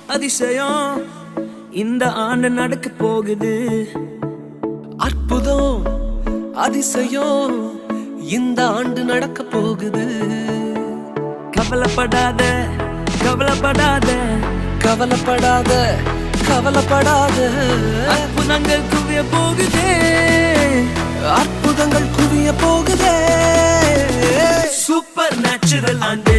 அதிசயம் இந்த ஆண்டு நடக்க போகுது. அற்புதம் அதிசயம் இந்த ஆண்டு நடக்க போகுது. கவலைப்படாத கவலைப்படாத கவலைப்படாத கவலைப்படாத அற்புதங்கள் குவிய போகுதே. அற்புதங்கள் குவிய போகுதே. சூப்பர் நேச்சுரல் ஆண்டு